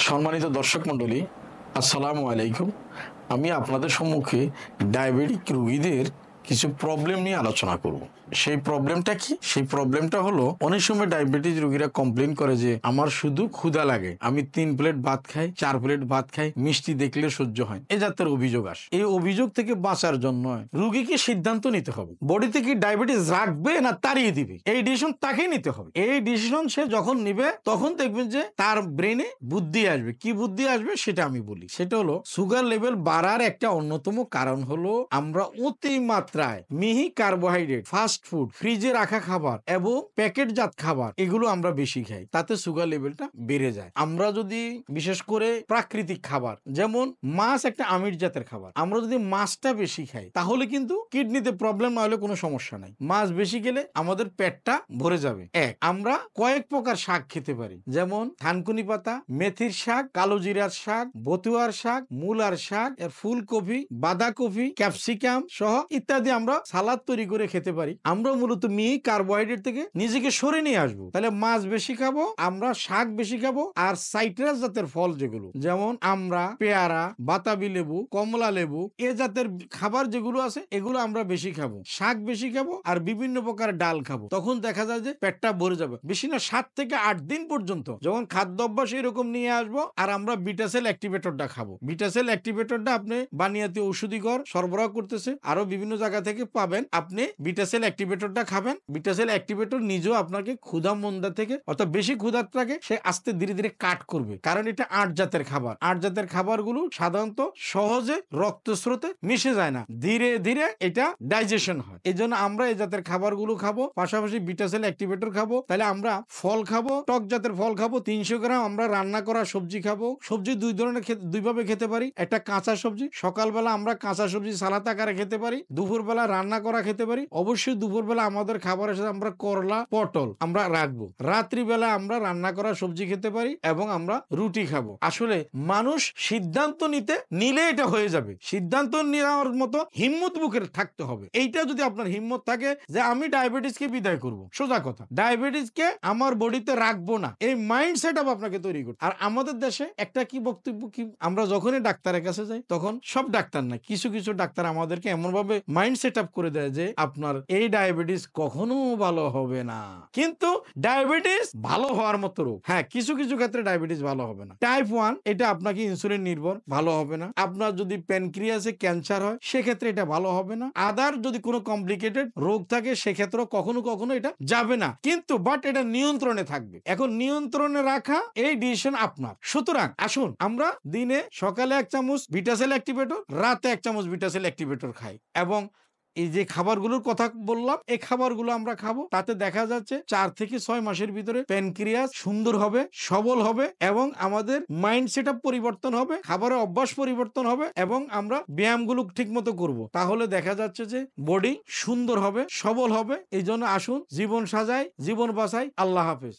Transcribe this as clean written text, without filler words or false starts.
সম্মানিত দর্শক মণ্ডলী, আসসালামু আলাইকুম। আমি আপনাদের সম্মুখে ডায়াবেটিক রোগীদের কিছু প্রবলেম নিয়ে আলোচনা করব। সেই প্রবলেমটা কি? সেই প্রবলেমটা হলো, অনেক সময় ডায়াবেটিস রোগীরা কমপ্লেন করে যে আমার শুধু ক্ষুধা লাগে, আমি 3 প্লেট ভাত খাই, 4 প্লেট ভাত খাই, মিষ্টি দেখলে সহ্য হয়, এই জাতের অভিযোগ আসে। এই অভিযোগ থেকে বাঁচার জন্য রোগীকে সিদ্ধান্ত নিতে হবে বডি থেকে ডায়াবেটিস রাখবে না তাড়িয়ে দিবে। এই ডিসিশন তাকেই নিতে হবে। এই ডিসিশন সে যখন নিবে তখন দেখবেন যে তার ব্রেনে বুদ্ধি আসবে। কি বুদ্ধি আসবে সেটা আমি বলি। সেটা হলো, সুগার লেভেল বাড়ার একটা অন্যতম কারণ হলো আমরা অতিমাত্রায় মিহি কার্বোহাইড্রেট, ফাস্ট ফুড, ফ্রিজে রাখা খাবার এবং প্যাকেটজাত খাবার এগুলো আমরা বেশি খাই, তাতে সুগার লেভেলটা বেড়ে যায়। আমরা যদি বিশেষ করে প্রাকৃতিক খাবার, যেমন মাছ একটা আমিষ জাতের খাবার, আমরা যদি মাছটা বেশি খাই তাহলে কিন্তু কিডনিতে প্রবলেম না হলে কোনো সমস্যা নাই। মাছ বেশি খেলে আমাদের পেটটা ভরে যাবে। আমরা কয়েক প্রকার শাক খেতে পারি, যেমন থানকুনি পাতা, মেথির শাক, কালো জিরার শাক, বতুয়ার শাক, মূলার শাক, ফুলকপি, বাঁধাকপি, ক্যাপসিকাম সহ ইত্যাদি আমরা সালাদ তৈরি করে খেতে পারি। আমরা মূলত মিহি কার্বোহাইড্রেট থেকে নিজেকে সরে নিয়ে আসবো। তাহলে মাছ বেশি খাবো, আমরা শাক বেশি খাবো, আর সাইট্রাস জাতের ফল যেগুলো, যেমন আমরা, পেয়ারা, বাতাবি লেবু, কমলা লেবু, এ জাতের খাবার যেগুলো আছে এগুলো আমরা বেশি খাবো, শাক বেশি খাবো, আর বিভিন্ন প্রকার ডাল খাবো। তখন দেখা যায় যে পেটটা ভরে যাবে। বেশি না 7 থেকে 8 দিন পর্যন্ত যখন খাদ্য অভ্যাস এরকম নিয়ে আসবো, আর আমরা বিটাসেল অ্যাক্টিভেটরটা খাবো। বিটাসেল অ্যাক্টিভেটরটা আপনি বানিয়াতে ঔষধি ঘর সরবরাহ করতেছে, আরো বিভিন্ন জায়গা থেকে পাবেন। আপনি বিটাসেল অ্যাক্টিভেটরটা খাবেন। বিটাসেল অ্যাক্টিভেটর নিজেও আপনাকে ক্ষুধা মন্দা থেকে, অর্থাৎ বেশি ক্ষুধাটাকে সে আস্তে ধীরে ধীরে কাট করবে, কারণ এটা 8 জাতের খাবার। 8 জাতের খাবারগুলো সাধারণত সহজে রক্তস্রোতে মিশে যায় না, ধীরে ধীরে এটা ডাইজেশন হয়। এই জন্য আমরা এই জাতের খাবারগুলো খাবো, পাশাপাশি বিটাসেল অ্যাক্টিভেটর খাবো। তাহলে আমরা ফল খাবো, টক জাতের ফল খাবো 300 গ্রাম। আমরা রান্না করা সবজি খাবো। সবজি দুই ভাবে খেতে পারি। একটা কাঁচা সবজি, সকালবেলা আমরা কাঁচা সবজি সালাদ আকারে খেতে পারি, দুপুরবেলা রান্না করা খেতে পারি। অবশ্যই দুপুরবেলা আমাদের খাবারের সাথে আমরা করলা, পটল আমরা রাখবো। রাত্রিবেলা আমরা রান্না করা সবজি খেতে পারি এবং আমরা রুটি খাবো। আসলে মানুষ সিদ্ধান্ত নিলে এটা হয়ে যাবে। সিদ্ধান্ত নেওয়ার মতো হিম্মত বুকের থাকতে হবে। এইটা যদি আপনার হিম্মত থাকে যে আমি ডায়াবেটিসকে বিদায় করব, সোজা কথা, ডায়াবেটিসকে আমার বডিতে রাখবো না, এই মাইন্ডসেট আপনাকে তৈরি করতে। আর আমাদের দেশে একটা কি বক্তব্য, কি আমরা যখনই ডাক্তারের কাছে যাই তখন সব ডাক্তার না, কিছু কিছু ডাক্তার আমাদেরকে এমন ভাবে মাইন্ড সেট আপ করে দেয় যে আপনার এই ডায়াবেটিস কখনো ভালো হবে না। কিন্তু ডায়াবেটিস ভালো হওয়ার মতো রোগ। হ্যাঁ, কিছু কিছু ক্ষেত্রে ডায়াবেটিস ভালো হবে না। টাইপ 1 এটা আপনাকে ইনসুলিন নির্ভর, ভালো হবে না। আপনার যদি প্যানক্রিয়াসে ক্যান্সার হয় সেক্ষেত্রে এটা ভালো হবে না। আদার যদি কোনো কমপ্লিকেটেড রোগ থাকে সেক্ষেত্রে কখনো কখনো এটা যাবে না, কিন্তু বাট এটা নিয়ন্ত্রণে থাকবে। এখন নিয়ন্ত্রণে রাখা এই ডিসিশন আপনার। সুতরাং আসুন আমরা দিনে সকালে 1 চামচ বিটাসেল অ্যাক্টিভেটর, রাতে 1 চামচ বিটাসেল অ্যাক্টিভেটর খাই, এবং এই যে খাবারগুলোর কথা বললাম এই খাবারগুলো আমরা খাবো। তাতে দেখা যাচ্ছে 4 থেকে 6 মাসের ভিতরে প্যানক্রিয়াস সুন্দর হবে, সবল হবে, এবং আমাদের মাইন্ড সেট আপ পরিবর্তন হবে, খাবারের অভ্যাস পরিবর্তন হবে, এবং আমরা ব্যায়ামগুলো ঠিক মতো করবো। তাহলে দেখা যাচ্ছে যে বডি সুন্দর হবে, সবল হবে। এই জন্য আসুন জীবন সাজাই, জীবন বাঁচাই। আল্লাহ হাফেজ।